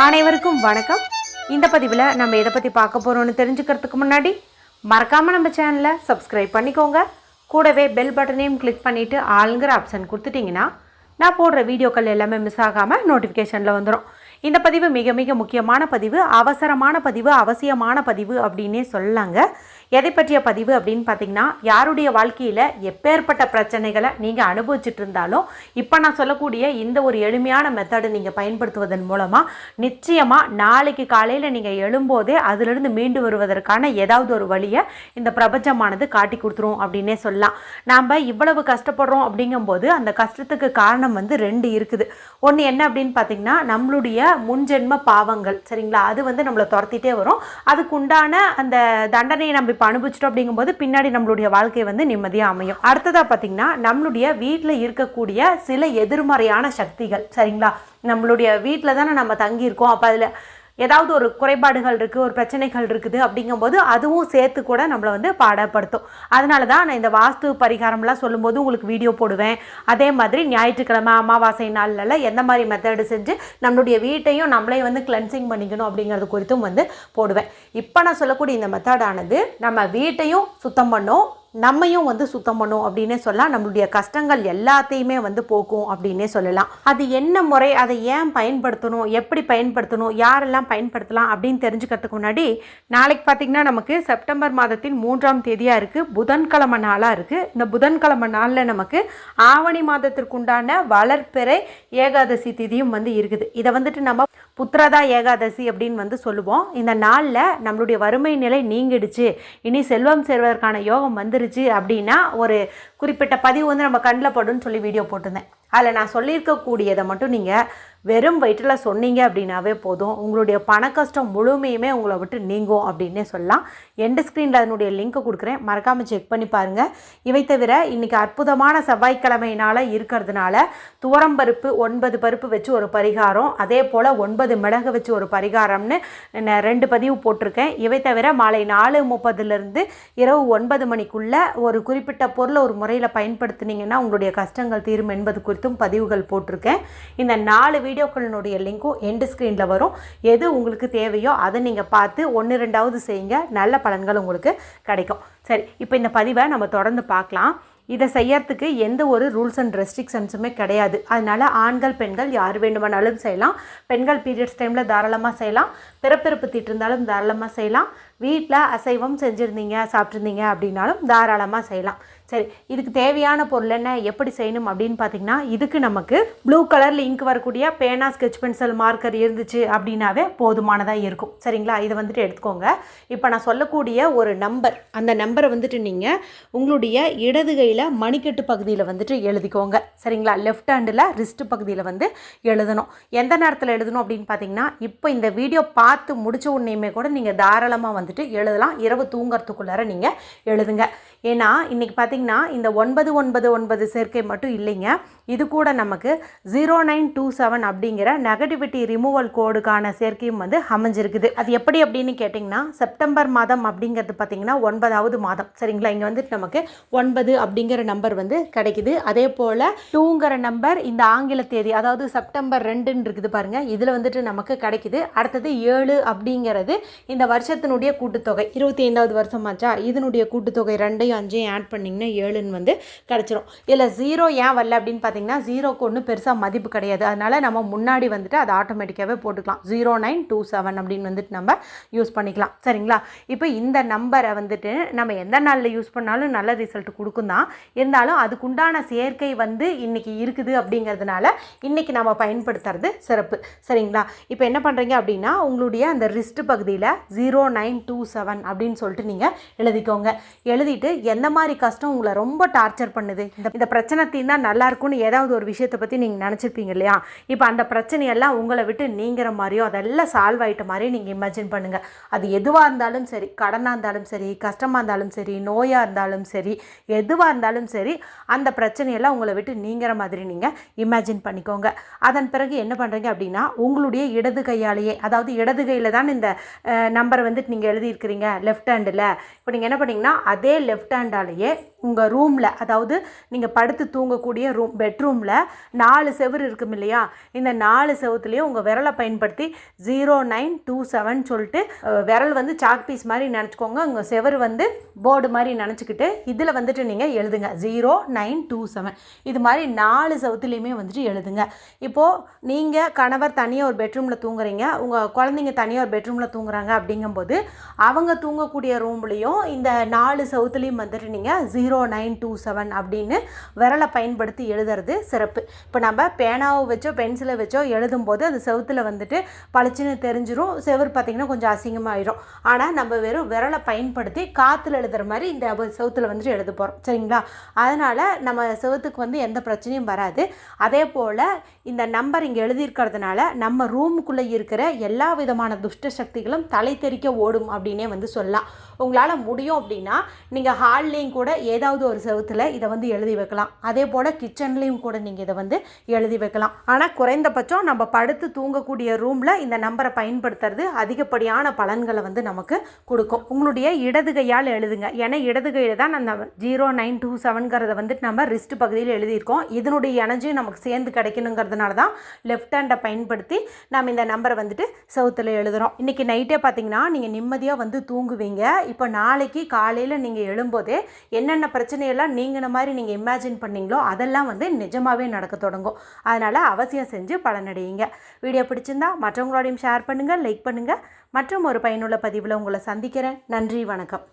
அனைவருக்கும் வணக்கம். இந்த பதிவில் நம்ம எதை பற்றி பார்க்க போகிறோம்னு தெரிஞ்சுக்கிறதுக்கு முன்னாடி மறக்காமல் நம்ம சேனலை சப்ஸ்கிரைப் பண்ணிக்கோங்க. கூடவே பெல் பட்டனையும் கிளிக் பண்ணிவிட்டு ஆளுங்கிற ஆப்ஷன் கொடுத்துட்டிங்கன்னா நான் போடுற வீடியோக்கள் எல்லாமே மிஸ் ஆகாமல் நோட்டிஃபிகேஷனில் வந்துடும். இந்த பதிவு மிக மிக முக்கியமான பதிவு, அவசரமான பதிவு, அவசியமான பதிவு அப்படின்னே சொல்லலாங்க. எதை பற்றிய பதிவு அப்படின்னு பார்த்தீங்கன்னா, யாருடைய வாழ்க்கையில் எப்பேற்பட்ட பிரச்சனைகளை நீங்கள் அனுபவிச்சுட்டு இருந்தாலும் இப்போ நான் சொல்லக்கூடிய இந்த ஒரு எளிமையான மெத்தடை நீங்கள் பயன்படுத்துவதன் மூலமாக நிச்சயமாக நாளைக்கு காலையில் நீங்கள் எழும்போதே அதிலிருந்து மீண்டு வருவதற்கான ஏதாவது ஒரு வழியை இந்த பிரபஞ்சமானது காட்டி கொடுத்துரும் அப்படின்னே சொல்லலாம். நாம் இவ்வளவு கஷ்டப்படுறோம் அப்படிங்கும்போது அந்த கஷ்டத்துக்கு காரணம் வந்து ரெண்டு இருக்குது. ஒன்று என்ன அப்படின்னு பார்த்தீங்கன்னா, நம்மளுடைய முன்ஜென்ம பாவங்கள், சரிங்களா? அது நம்மளை துரத்திட்டே வரும். அதுக்குண்டான அந்த தண்டனையை நம்ம இப்போ அனுபவிச்சிட்டோம் அப்படிங்கும்போது பின்னாடி நம்மளுடைய வாழ்க்கை நிம்மதியாக அமையும். அடுத்ததாக பார்த்தீங்கன்னா, நம்மளுடைய வீட்டில் இருக்கக்கூடிய சில எதிர்மறையான சக்திகள், சரிங்களா? நம்மளுடைய வீட்டில் தானே நம்ம தங்கியிருக்கோம். அப்போ அதில் ஏதாவது ஒரு குறைபாடுகள் இருக்குது, ஒரு பிரச்சனைகள் இருக்குது அப்படிங்கும்போது அதுவும் சேர்த்து கூட நம்மளை பாடப்படுத்தும். அதனால தான் நான் இந்த வாஸ்து பரிகாரம்லாம் சொல்லும்போது உங்களுக்கு வீடியோ போடுவேன். அதே மாதிரி ஞாயிற்றுக்கிழமை அமாவாசை நாளில் எந்த மாதிரி மெத்தடு செஞ்சு நம்மளுடைய வீட்டையும் நம்மளே கிளென்சிங் பண்ணிக்கணும் அப்படிங்கிறது குறித்தும் போடுவேன். இப்போ நான் சொல்லக்கூடிய இந்த மெத்தடானது நம்ம வீட்டையும் சுத்தம் பண்ணும், நம்மையும் சுத்தம் பண்ணும் அப்படின்னே சொல்லலாம். நம்மளுடைய கஷ்டங்கள் எல்லாத்தையுமே போக்கும் அப்படின்னே சொல்லலாம். அது என்ன முறை, அதை ஏன் பயன்படுத்தணும், எப்படி பயன்படுத்தணும், யாரெல்லாம் பயன்படுத்தலாம் அப்படின்னு தெரிஞ்சுக்கிறதுக்கு முன்னாடி, நாளைக்கு பார்த்திங்கன்னா நமக்கு செப்டம்பர் மாதத்தின் 3ஆம் தேதியாக இருக்குது, புதன்கிழமை நாளாக இருக்குது. இந்த புதன்கிழமை நாளில் நமக்கு ஆவணி மாதத்திற்குண்டான வளர்பிறை ஏகாதசி திதியும் இருக்குது. இதை நம்ம புத்திரதா ஏகாதசி அப்படின்னு சொல்லுவோம். இந்த நாளில் நம்மளுடைய வறுமை நிலை நீங்கிடுச்சு, இனி செல்வம் சேர்வதற்கான யோகம் அப்படின்னா ஒரு குறிப்பிட்ட பதிவு நம்ம கண்ணில் படுன்னு சொல்லி வீடியோ போட்டிருந்தேன். அதில் நான் சொல்லியிருக்கக்கூடியதை மட்டும் நீங்கள் வெறும் வயிற்றில் சொன்னீங்க அப்படின்னாவே போதும், உங்களுடைய பண கஷ்டம் முழுமையுமே உங்களை விட்டு நீங்கும் அப்படின்னே சொல்லலாம். எண்டு ஸ்க்ரீனில் அதனுடைய லிங்க்கை கொடுக்குறேன், மறக்காமல் செக் பண்ணி பாருங்கள். இவை தவிர இன்றைக்கி அற்புதமான செவ்வாய்க்கிழமையினால் இருக்கிறதுனால துவரம்பருப்பு 9 பருப்பு வச்சு ஒரு பரிகாரம், அதே போல் 9 மிளகு வச்சு ஒரு பரிகாரம்னு 2 பதிவு போட்டிருக்கேன். இவை தவிர மாலை 4:30 இரவு 9 மணிக்குள்ளே ஒரு குறிப்பிட்ட பொருளை ஒரு முறையில் பயன்படுத்தினீங்கன்னா உங்களுடைய கஷ்டங்கள் தீரும் என்பது குறித்தும் பதிவுகள் போட்டிருக்கேன். இந்த 4 வீடியோக்களினுடைய லிங்க்கும் எண்டு ஸ்க்ரீனில் வரும். எது உங்களுக்கு தேவையோ அதை நீங்கள் பார்த்து 1-2வது செய்யுங்க, நல்ல பலன்கள் உங்களுக்கு கிடைக்கும். சரி, இப்போ இந்த பதிவை நம்ம தொடர்ந்து பார்க்கலாம். இதை செய்யறதுக்கு எந்த ஒரு ரூல்ஸ் அண்ட் ரெஸ்ட்ரிக்ஷன்ஸுமே கிடையாது. அதனால் ஆண்கள் பெண்கள் யார் வேண்டுமானாலும் செய்யலாம். பெண்கள் பீரியட்ஸ் டைமில் தாராளமாக செய்யலாம், பிறப்பிறப்பு தீட்டு இருந்தாலும் தாராளமாக செய்யலாம், வீட்டில் அசைவம் செஞ்சுருந்தீங்க சாப்பிட்ருந்தீங்க அப்படின்னாலும் தாராளமாக செய்யலாம். சரி, இதுக்கு தேவையான பொருள் என்ன, எப்படி செய்யணும் அப்படின்னு பார்த்தீங்கன்னா, இதுக்கு நமக்கு ப்ளூ கலரில் இங்க் வரக்கூடிய பேனா, ஸ்கெட்ச் பென்சில், மார்க்கர் இருந்துச்சு அப்படின்னாவே போதுமானதாக இருக்கும். சரிங்களா? இதை எடுத்துக்கோங்க. இப்போ நான் சொல்லக்கூடிய ஒரு நம்பர், அந்த நம்பரை நீங்கள் உங்களுடைய இடது கையில் மணிக்கட்டு பகுதியில் எழுதிக்கோங்க. சரிங்களா? லெஃப்ட் ஹேண்டில் ரிஸ்ட் பகுதியில் எழுதணும். எந்த நேரத்தில் எழுதணும் அப்படின்னு பார்த்தீங்கன்னா, இப்போ இந்த வீடியோ பார்த்து முடிச்ச உடனேயுமே கூட நீங்கள் தாராளமாக எழுதலாம். இரவு தூங்குறதுக்குள்ளார நீங்கள் எழுதுங்க. ஏன்னா இன்றைக்கி பார்த்தீங்கன்னா இந்த 999 சேர்க்கை மட்டும் இல்லைங்க, இது கூட நமக்கு 0927 அப்படிங்கிற நெகட்டிவிட்டி ரிமூவல் கோடுக்கான சேர்க்கையும் அமைஞ்சிருக்குது. அது எப்படி அப்படின்னு கேட்டிங்கன்னா, செப்டம்பர் மாதம் அப்படிங்கிறது பார்த்திங்கன்னா 9வது மாதம். சரிங்களா? இங்கே நமக்கு 9 அப்படிங்கிற நம்பர் கிடைக்குது. அதே போல் 2ங்கிற நம்பர் இந்த ஆங்கில தேதி, அதாவது செப்டம்பர் 2ன்னு இருக்குது பாருங்கள், இதில் நமக்கு கிடைக்குது. அடுத்தது 7 அப்படிங்கிறது இந்த வருஷத்தினுடைய கூட்டுத்தொகை, 25வது வருஷமாச்சா, இதனுடைய கூட்டுத்தொகை 2, 5 ஆட் பண்ணிங்கன்னா 7ன்னு கிடச்சிரும். இதில் 0 ஏன் வரல அப்படின்னு பார்த்தீங்கன்னா, 0க்கு ஒன்றும் பெருசாக மதிப்பு கிடையாது. அதனால் நம்ம முன்னாடி அதை ஆட்டோமேட்டிக்காகவே போட்டுக்கலாம். 0927 அப்படின்னு நம்ம யூஸ் பண்ணிக்கலாம். சரிங்களா? இப்போ இந்த நம்பரை நம்ம எந்த நாளில் யூஸ் பண்ணாலும் நல்ல ரிசல்ட் கொடுக்கும் தான். இருந்தாலும் அதுக்குண்டான சேர்க்கை இன்றைக்கி இருக்குது அப்படிங்கிறதுனால இன்றைக்கி நம்ம பயன்படுத்துறது சிறப்பு. சரிங்களா? இப்போ என்ன பண்ணுறீங்க அப்படின்னா, உங்களுடைய அந்த ரிஸ்ட் பகுதியில் 0927 அப்படின்னு சொல்லிட்டு நீங்கள் எழுதிக்கோங்க. எழுதிட்டு எந்த மாதிரி கஷ்டம் உங்களை ரொம்ப டார்ச்சர் பண்ணுது, இந்த பிரச்சனை தீர்ந்தா நல்லா இருக்கும்னு ஏதாவது ஒரு விஷயத்தை பற்றி நீங்கள் நினச்சிருப்பீங்க இல்லையா? இப்போ அந்த பிரச்சனையெல்லாம் உங்களை விட்டு நீங்கிற மாதிரியோ அதெல்லாம் சால்வ் ஆகிட்ட மாதிரி நீங்கள் இமேஜின் பண்ணுங்கள். அது எதுவாக இருந்தாலும் சரி, கடனாக இருந்தாலும் சரி, கஷ்டமாக இருந்தாலும் சரி, நோயாக இருந்தாலும் சரி, எதுவாக இருந்தாலும் சரி, அந்த பிரச்சனையெல்லாம் உங்களை விட்டு நீங்கிற மாதிரி நீங்கள் இமேஜின் பண்ணிக்கோங்க. அதன் பிறகு என்ன பண்ணுறீங்க அப்படின்னா, உங்களுடைய இடது கையாலேயே, அதாவது இடது கையில் தான் இந்த நம்பரை நீங்கள் எழுதியிருக்கிறீங்க லெஃப்ட் ஹேண்டில். இப்போ நீங்கள் என்ன பண்ணீங்கன்னா, அதே லெஃப்ட் ஹேண்டாலேயே உங்கள் ரூமில், அதாவது நீங்கள் படுத்து தூங்கக்கூடிய பெட்ரூமில் 4 செவுரு இருக்கும் இல்லையா, இந்த 4 செவுத்துலேயும் உங்கள் விரலை பயன்படுத்தி 0927 சொல்லிட்டு விரல் வந்து சாக் பீஸ் மாதிரி நினச்சிக்கோங்க, உங்கள் செவுரு வந்து போர்டு மாதிரி நினச்சிக்கிட்டு இதில் வந்துட்டு நீங்கள் எழுதுங்க 0927. இது மாதிரி 4 செவுத்துலேயுமே வந்துட்டு எழுதுங்க. இப்போது நீங்கள் கணவர் தனியாக ஒரு பெட்ரூமில் தூங்குறீங்க, உங்கள் குழந்தைங்க தனியாக ஒரு பெட்ரூமில் தூங்குறாங்க அப்படிங்கும்போது அவங்க தூங்கக்கூடிய ரூம்லேயும் இந்த 4 செவுத்துலேயும் வந்துட்டு நீங்கள் 0927 அப்படின்னு விரலை பயன்படுத்தி எழுதுறது சிறப்பு. இப்போ நம்ம பேனாவை வச்சோ பென்சிலை வச்சோ எழுதும்போது அது செவுத்தில் வந்துட்டு பளிச்சுன்னு தெரிஞ்சிடும், செவுறு பார்த்திங்கன்னா கொஞ்சம் அசிங்கமாகிடும். ஆனால் நம்ம வெறும் விரலை பயன்படுத்தி காற்றுல எழுதுகிற மாதிரி இந்த செவுத்தில் வந்துட்டு எழுத போகிறோம், சரிங்களா? அதனால் நம்ம செவுத்துக்கு வந்து எந்த பிரச்சனையும் வராது. அதே போல் இந்த நம்பர் இங்கே எழுதியிருக்கிறதுனால நம்ம ரூமுக்குள்ளே இருக்கிற எல்லா விதமான துஷ்ட சக்திகளும் தலை தெறிக்க ஓடும் அப்படின்னே வந்து சொல்லலாம். உங்களால் முடியும் அப்படின்னா நீங்கள் ஹால்லேயும் கூட ஏதாவது ஒரு செவுத்தில் இதை வந்து எழுதி வைக்கலாம். அதே போல் கிச்சன்லேயும் கூட நீங்கள் இதை வந்து எழுதி வைக்கலாம். ஆனால் குறைந்தபட்சம் நம்ம படுத்து தூங்கக்கூடிய ரூமில் இந்த நம்பரை பயன்படுத்துறது அதிகப்படியான பலன்களை வந்து நமக்கு கொடுக்கும். உங்களுடைய இடது கையால் எழுதுங்க. ஏன்னா இடது கையில் தான் நம்ம 0927ங்கிறத வந்துட்டு நம்ம ரிஸ்ட் பகுதியில் எழுதியிருக்கோம். இதனுடைய எனர்ஜியும் நமக்கு சேர்ந்து கிடைக்கணுங்கிறதுனால தான் லெஃப்ட் ஹேண்டை பயன்படுத்தி நம்ம இந்த நம்பரை வந்துட்டு செவுத்தில் எழுதுகிறோம். இன்றைக்கி நைட்டே பார்த்தீங்கன்னா நீங்கள் நிம்மதியாக வந்து தூங்குவீங்க. இப்போ நாளைக்கு காலையில் நீங்கள் எழும்போதே என்னென்ன பிரச்சனையெல்லாம் நீங்கின மாதிரி நீங்கள் இமேஜின் பண்ணீங்களோ அதெல்லாம் வந்து நிஜமாகவே நடக்க தொடங்கும். அதனால் அவசியம் செஞ்சு பலனடையுங்க. வீடியோ பிடிச்சிருந்தா மற்றவங்களோடையும் ஷேர் பண்ணுங்கள், லைக் பண்ணுங்கள். மற்றும் ஒரு பயனுள்ள பதிவில் உங்களை சந்திக்கிறேன். நன்றி, வணக்கம்.